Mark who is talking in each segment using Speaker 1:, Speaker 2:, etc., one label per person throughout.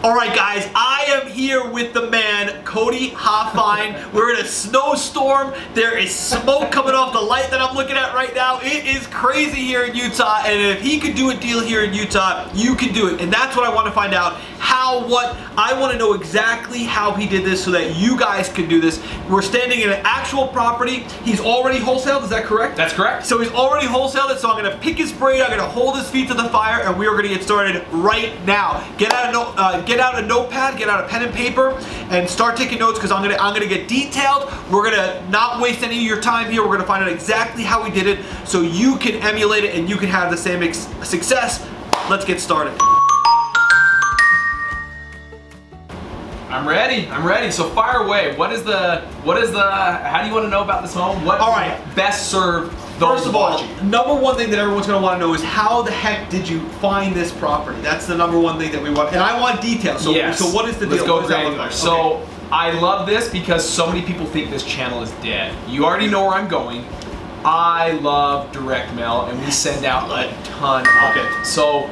Speaker 1: All right, guys, I am here with the man, Cody Hofhine. We're in a snowstorm. There is smoke coming off the light that I'm looking at right now. It is crazy here in Utah, and if he could do a deal here in Utah, you can do it. And that's what I want to find out. I want to know exactly how he did this so that you guys can do this. We're standing in an actual property. He's already wholesaled, is that correct?
Speaker 2: That's correct.
Speaker 1: So he's already wholesaled it, so I'm going to pick his brain, I'm going to hold his feet to the fire, and we are going to get started right now. Get out a notepad, get out a pen and paper, and start taking notes because I'm gonna get detailed. We're gonna not waste any of your time here. We're gonna find out exactly how we did it so you can emulate it and you can have the same success. Let's get started.
Speaker 2: I'm ready. So fire away. How do you want to know about this home? What
Speaker 1: All right.
Speaker 2: Best serve those
Speaker 1: First of all,
Speaker 2: watching?
Speaker 1: number one thing that everyone's going to want to know is how the heck did you find this property? That's the number one thing that we want. And I want details. So,
Speaker 2: yes.
Speaker 1: So what is the deal?
Speaker 2: Let's go
Speaker 1: what does that look
Speaker 2: granular.
Speaker 1: like?
Speaker 2: So
Speaker 1: Okay.
Speaker 2: I love this because so many people think this channel is dead. You already know where I'm going. I love direct mail, and we send out a ton of it. So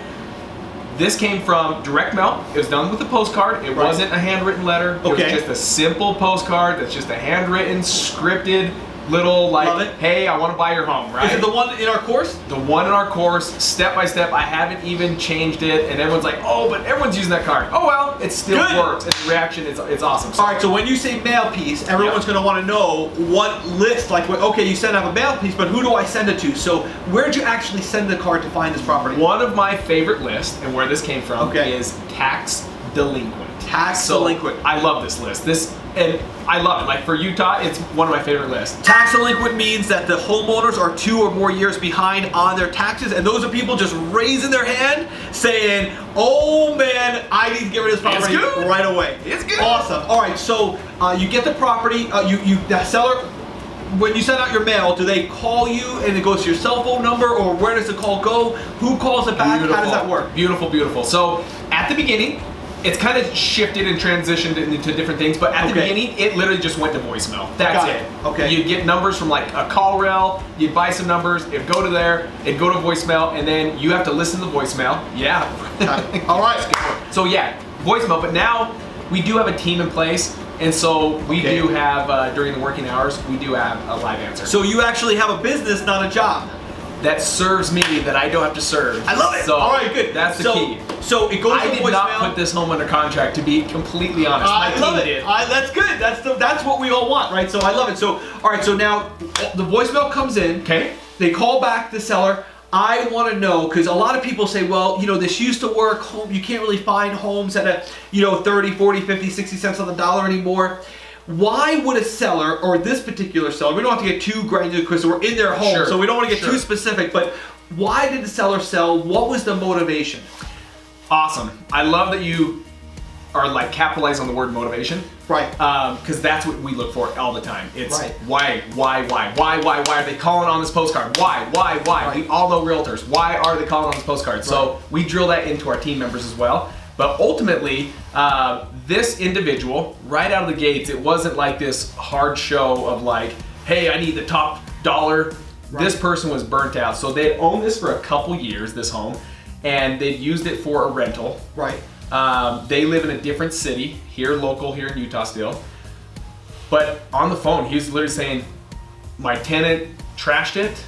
Speaker 2: this came from direct mail. It was done with a postcard. It wasn't a handwritten letter. It was just a simple postcard that's just a handwritten, scripted little hey, I want to buy your home, right?
Speaker 1: Is it the one in our course?
Speaker 2: The one in our course, step by step. I haven't even changed it, and everyone's like, oh, but everyone's using that card. Oh well, it still works. And the reaction, it's awesome. So,
Speaker 1: all right, so when you say mail piece, everyone's going to want to know what list, okay, you send out a mail piece, but who do I send it to? So where'd you actually send the card to find this property?
Speaker 2: One of my favorite lists, and where this came from, is tax delinquent.
Speaker 1: Delinquent.
Speaker 2: I love this list. And I love it. Like for Utah, it's one of my favorite lists.
Speaker 1: Tax delinquent means that the homeowners are 2 or more years behind on their taxes, and those are people just raising their hand saying, oh man, I need to get rid of this property right away.
Speaker 2: It's good.
Speaker 1: Awesome. All right, so you get the property, the seller, when you send out your mail, do they call you and it goes to your cell phone number, or where does the call go? Who calls it back? How does that work?
Speaker 2: Beautiful, beautiful. So at the beginning, it's kind of shifted and transitioned into different things, but at the beginning, it literally just went to voicemail. That's it.
Speaker 1: Okay.
Speaker 2: You'd get numbers from like a call rail, you'd buy some numbers, it'd go to there, it'd go to voicemail, and then you have to listen to the voicemail. Yeah.
Speaker 1: All right.
Speaker 2: So yeah, voicemail, but now we do have a team in place, and so we do have, during the working hours, we do have a live answer.
Speaker 1: So you actually have a business, not a job.
Speaker 2: That serves me that I don't have to serve.
Speaker 1: I love it.
Speaker 2: So
Speaker 1: all right, good.
Speaker 2: That's the key.
Speaker 1: So it goes to voicemail.
Speaker 2: I did not put this home under contract, to be completely honest.
Speaker 1: I love it. That's good. That's what we all want, right? So I love it. So all right. So now the voicemail comes in.
Speaker 2: Okay.
Speaker 1: They call back the seller. I want to know, because a lot of people say, well, this used to work. You can't really find homes at a 30, 40, 50, 60 cents on the dollar anymore. Why would a seller, or this particular seller, we don't have to get too granular because we're in their home, so we don't want to get too specific, but why did the seller sell? What was the motivation?
Speaker 2: Awesome. I love that you are capitalizing on the word motivation.
Speaker 1: Right.
Speaker 2: Because that's what we look for all the time. It's why are they calling on this postcard? Why? Right. We all know realtors. Why are they calling on this postcard? So we drill that into our team members as well. But ultimately, this individual, right out of the gates, it wasn't like this hard show of hey, I need the top dollar. Right. This person was burnt out. So they'd owned this for a couple years, this home, and they'd used it for a rental.
Speaker 1: Right.
Speaker 2: They live in a different city, local here in Utah still. But on the phone, he was literally saying, my tenant trashed it.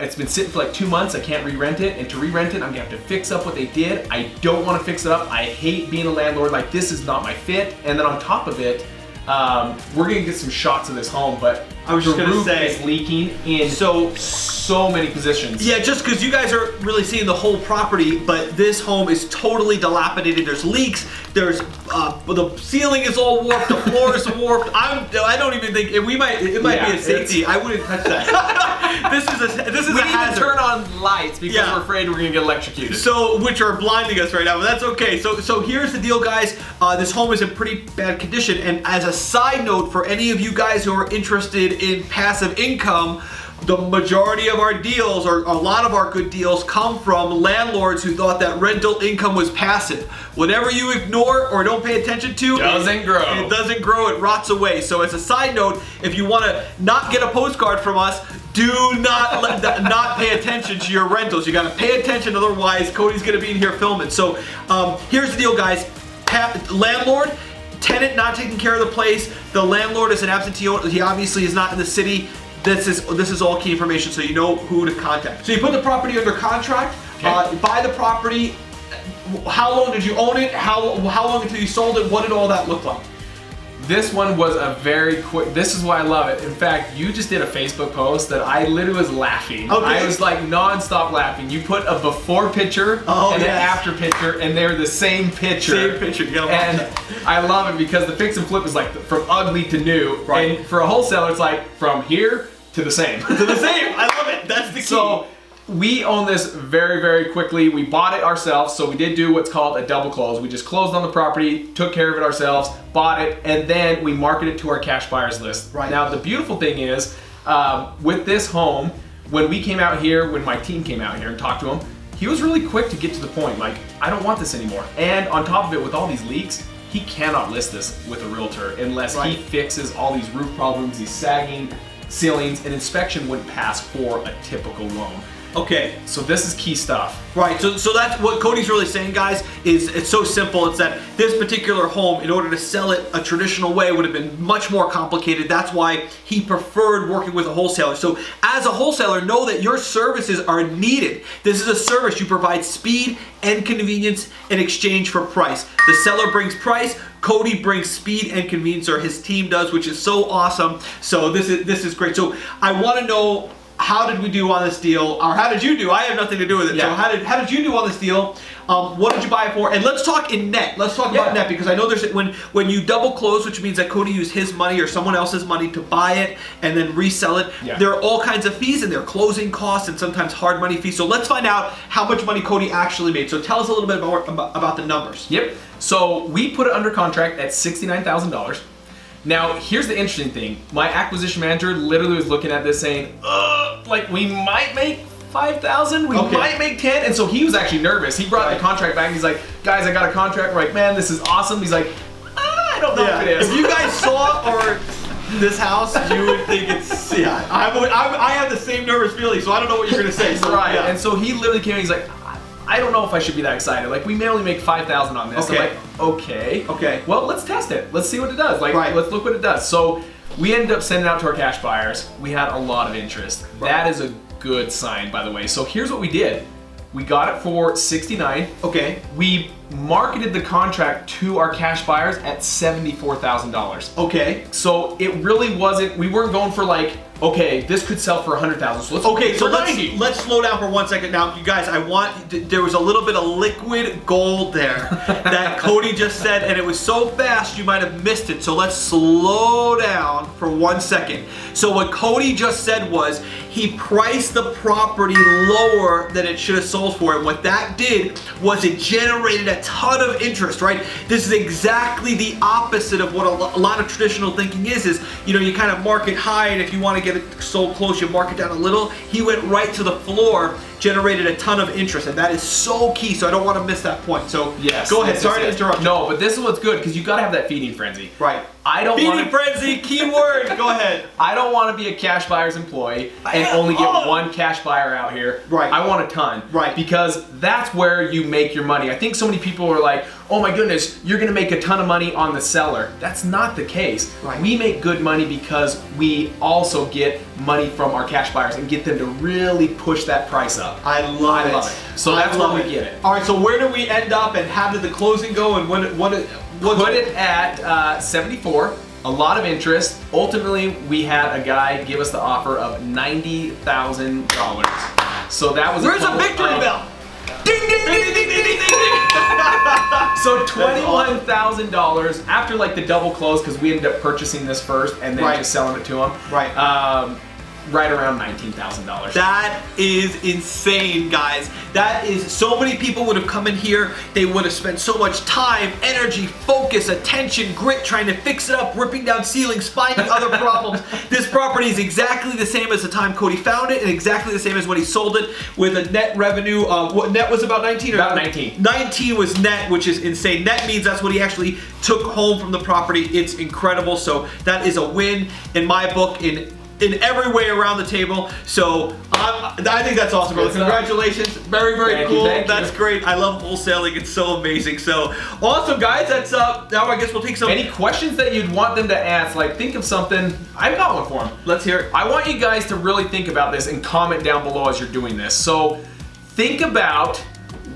Speaker 2: It's been sitting for 2 months. I can't re-rent it, and to re-rent it, I'm gonna have to fix up what they did. I don't want to fix it up. I hate being a landlord. This is not my fit. And then on top of it, we're gonna get some shots of this home, but
Speaker 1: I was just gonna say
Speaker 2: it's leaking in so many positions.
Speaker 1: Yeah, just because you guys are really seeing the whole property, but this home is totally dilapidated. There's leaks. There's the ceiling is all warped. The floor is warped. I don't even think it might be a safety. I wouldn't touch that. This is a hazard.
Speaker 2: We need to turn on lights because we're afraid we're gonna get electrocuted.
Speaker 1: So, which are blinding us right now, but that's okay. So here's the deal, guys. This home is in pretty bad condition, and as a side note, for any of you guys who are interested in passive income, the majority of our deals, or a lot of our good deals, come from landlords who thought that rental income was passive. Whatever you ignore or don't pay attention to,
Speaker 2: doesn't grow.
Speaker 1: It doesn't grow, it rots away. So as a side note, if you want to not get a postcard from us, do not pay attention to your rentals. You got to pay attention, otherwise Cody's going to be in here filming. So here's the deal, guys. Landlord, tenant not taking care of the place. The landlord is an absentee owner. He obviously is not in the city. This is all key information, so you know who to contact. So you put the property under contract. Okay. Buy the property. How long did you own it? How long until you sold it? What did all that look like?
Speaker 2: This one was a very quick, this is why I love it. In fact, you just did a Facebook post that I literally was laughing. Okay. I was like non-stop laughing. You put a before picture and an after picture, and they're the same picture.
Speaker 1: Same picture,
Speaker 2: and I love it because the fix and flip is like from ugly to new. Right. And for a wholesaler, it's like from here to the same.
Speaker 1: To the same, I love it, that's the key.
Speaker 2: So, we own this very, very quickly. We bought it ourselves, so we did do what's called a double close. We just closed on the property, took care of it ourselves, bought it, and then we marketed it to our cash buyers list.
Speaker 1: Right.
Speaker 2: Now, the beautiful thing is, with this home, when we came out here, when my team came out here and talked to him, he was really quick to get to the point, like, I don't want this anymore. And on top of it, with all these leaks, he cannot list this with a realtor unless he fixes all these roof problems, these sagging ceilings. An inspection wouldn't pass for a typical loan.
Speaker 1: Okay.
Speaker 2: So this is key stuff.
Speaker 1: Right, so that's what Cody's really saying, guys, is it's so simple. It's that this particular home, in order to sell it a traditional way, would have been much more complicated. That's why he preferred working with a wholesaler. So as a wholesaler, know that your services are needed. This is a service. You provide speed and convenience in exchange for price. The seller brings price, Cody brings speed and convenience, or his team does, which is so awesome. So this is great. So I want to know, how did we do on this deal, or how did you do? I have nothing to do with it. Yeah. So how did you do on this deal? What did you buy it for? And let's talk in net. Let's talk about net, because I know there's when you double close, which means that Cody used his money or someone else's money to buy it and then resell it. Yeah. There are all kinds of fees in there, closing costs and sometimes hard money fees. So let's find out how much money Cody actually made. So tell us a little bit about the numbers.
Speaker 2: Yep. So we put it under contract at $69,000. Now, here's the interesting thing. My acquisition manager literally was looking at this saying, like, we might make 5,000, we might make 10, and so he was actually nervous. He brought the contract back, and he's like, guys, I got a contract. We're like, man, this is awesome. He's like, I don't know if it is.
Speaker 1: If you guys saw this house, you would think it's, I have the same nervous feeling, so I don't know what you're going to say. So,
Speaker 2: and so he literally came in, he's like, I don't know if I should be that excited. Like, we may only make 5,000 on this.
Speaker 1: Okay.
Speaker 2: I'm like, okay. Well, let's test it. Let's see what it does. Like, let's look what it does. So we ended up sending out to our cash buyers. We had a lot of interest. Right. That is a good sign, by the way. So here's what we did. We got it for $69,000.
Speaker 1: Okay.
Speaker 2: We marketed the contract to our cash buyers at $74,000.
Speaker 1: Okay.
Speaker 2: So it really wasn't, we weren't going for like, okay, this could sell for $100,000. So
Speaker 1: let's slow down for 1 second. Now, you guys, there was a little bit of liquid gold there that Cody just said, and it was so fast you might have missed it. So let's slow down for 1 second. So what Cody just said was he priced the property lower than it should have sold for, and what that did was it generated a ton of interest, right? This is exactly the opposite of what a lot of traditional thinking is, you kind of market high, and if you want to get it sold close, you mark it down a little. He went right to the floor, generated a ton of interest, and that is so key. So I don't want to miss that point. So go ahead. Sorry to interrupt.
Speaker 2: No, but this is what's good, because you got to have that feeding frenzy.
Speaker 1: Right.
Speaker 2: Feeding
Speaker 1: frenzy, key word. Go ahead.
Speaker 2: I don't want to be a cash buyer's employee and only get one cash buyer out here.
Speaker 1: Right.
Speaker 2: I want a ton.
Speaker 1: Right.
Speaker 2: Because that's where you make your money. I think so many people are like, oh my goodness, you're going to make a ton of money on the seller. That's not the case.
Speaker 1: Right.
Speaker 2: We make good money because we also get money from our cash buyers and get them to really push that price up.
Speaker 1: I love it.
Speaker 2: So that's where we get it.
Speaker 1: All right, so where do we end up, and how did the closing go, and what
Speaker 2: Put it at 74. A lot of interest. Ultimately, we had a guy give us the offer of $90,000. So that was
Speaker 1: Where's a victory bell?
Speaker 2: Ding, ding, ding, ding, ding, ding, ding. So $21,000 after like the double close, because we ended up purchasing this first and then just selling it to him.
Speaker 1: Right.
Speaker 2: Right around $19,000.
Speaker 1: That is insane, guys. That is, so many people would have come in here, they would have spent so much time, energy, focus, attention, grit, trying to fix it up, ripping down ceilings, finding other problems. This property is exactly the same as the time Cody found it, and exactly the same as when he sold it, with a net revenue, what net was about 19?
Speaker 2: About 19.
Speaker 1: 19 was net, which is insane. Net means that's what he actually took home from the property. It's incredible. So that is a win in my book. In in every way around the table. So I think that's awesome, brother. Congratulations. Very, very cool. That's great. I love wholesaling. It's so amazing. So awesome, guys. That's now I guess we'll take some.
Speaker 2: Any questions that you'd want them to ask? Like, think of something. I've got one for them.
Speaker 1: Let's hear it.
Speaker 2: I want you guys to really think about this and comment down below as you're doing this. So think about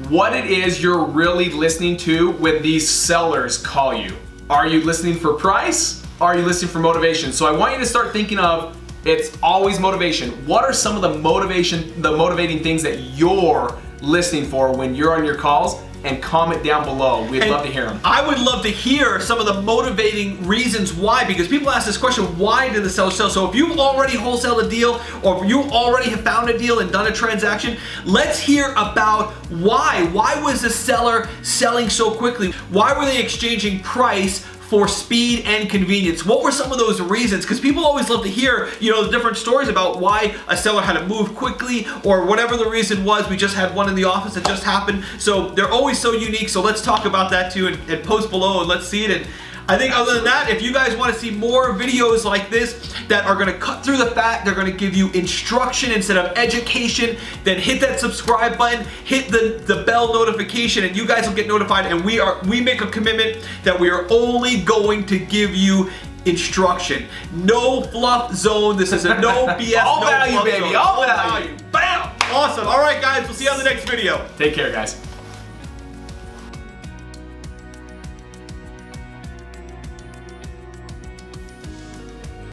Speaker 2: what it is you're really listening to when these sellers call you. Are you listening for price? Are you listening for motivation? So I want you to start thinking of, it's always motivation. What are some of the motivating things that you're listening for when you're on your calls? And comment down below. We'd love to hear them.
Speaker 1: I would love to hear some of the motivating reasons why, because people ask this question, why did the seller sell? So if you've already wholesaled a deal, or if you already have found a deal and done a transaction, let's hear about why. Why was the seller selling so quickly? Why were they exchanging price for speed and convenience? What were some of those reasons? Because people always love to hear, you know, the different stories about why a seller had to move quickly or whatever the reason was. We just had one in the office that just happened. So they're always so unique. So let's talk about that too and post below and let's see it. And I think other than that, if you guys want to see more videos like this that are going to cut through the fat, they're going to give you instruction instead of education, then hit that subscribe button, hit the bell notification, and you guys will get notified. And we make a commitment that we are only going to give you instruction. No fluff zone. This is a no BS.
Speaker 2: All value, baby. All value.
Speaker 1: Bam! Awesome. All right, guys. We'll see you on the next video.
Speaker 2: Take care, guys.